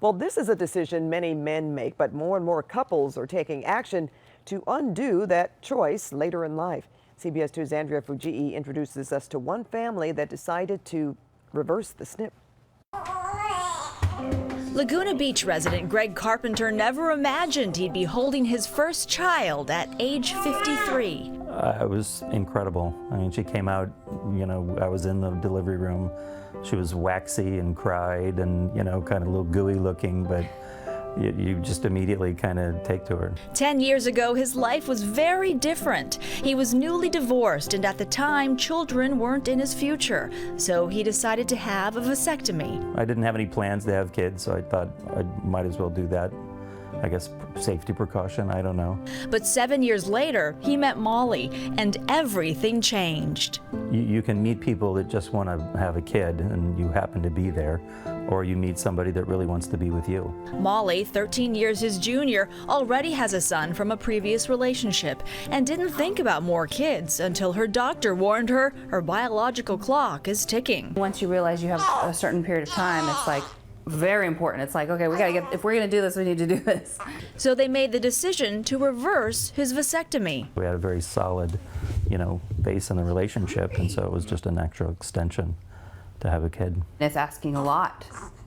Well, this is a decision many men make, but more and more couples are taking action to undo that choice later in life. CBS 2's Andrea Fujii introduces us to one family that decided to reverse the snip. Laguna Beach resident Greg Carpenter never imagined he'd be holding his first child at age 53. It was incredible. I mean, she came out, I was in the delivery room. She was waxy and cried and, kind of a little gooey looking, but you just immediately kind of take to her. 10 years ago, his life was very different. He was newly divorced, and at the time, children weren't in his future. So he decided to have a vasectomy. I didn't have any plans to have kids, so I thought I might as well do that. I guess safety precaution, I don't know. But 7 years later, he met Molly, and everything changed. You can meet people that just want to have a kid, and you happen to be there, or you meet somebody that really wants to be with you. Molly, 13 years his junior, already has a son from a previous relationship and didn't think about more kids until her doctor warned her her biological clock is ticking. Once you realize you have a certain period of time, it's like very important. It's like, okay, if we're going to do this, we need to do this. So they made the decision to reverse his vasectomy. We had a very solid, base in the relationship, and so it was just a natural extension to have a kid. It's asking a lot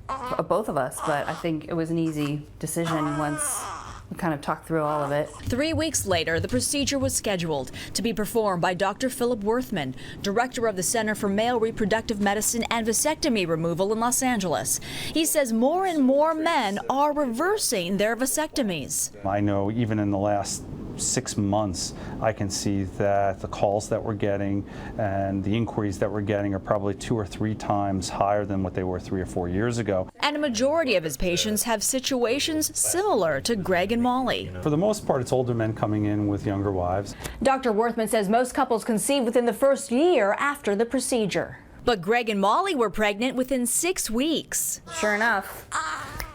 of both of us, but I think it was an easy decision once we kind of talked through all of it. 3 weeks later, the procedure was scheduled to be performed by Dr. Philip Worthman, director of the Center for Male Reproductive Medicine and Vasectomy Removal in Los Angeles. He says more and more men are reversing their vasectomies. I know even in the last 6 months, I can see that the calls that we're getting and the inquiries that we're getting are probably 2 or 3 times higher than what they were 3 or 4 years ago. And a majority of his patients have situations similar to Greg and Molly. For the most part, it's older men coming in with younger wives. Dr. Worthman says most couples conceive within the first year after the procedure. But Greg and Molly were pregnant within 6 weeks. Sure enough,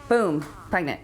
boom, pregnant.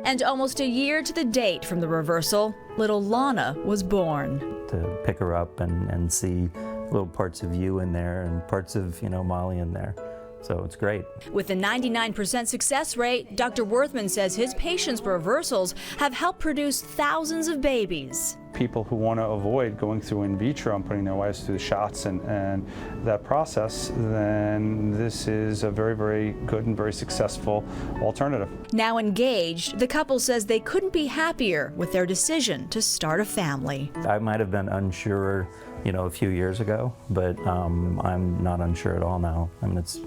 And almost a year to the date from the reversal, little Lana was born. To pick her up and see little parts of you in there and parts of, Molly in there. So it's great. With a 99% success rate, Dr. Worthman says his patients' reversals have helped produce thousands of babies. People who want to avoid going through in vitro and putting their wives through the shots and that process, then this is a very, very good and very successful alternative. Now engaged, the couple says they couldn't be happier with their decision to start a family. I might have been unsure, a few years ago, but I'm not unsure at all now. I mean, it's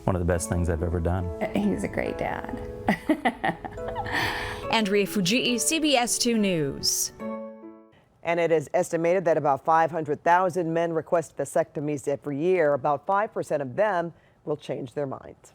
one of the best things I've ever done. He's a great dad. Andrea Fujii, CBS 2 News. And it is estimated that about 500,000 men request vasectomies every year. About 5% of them will change their minds.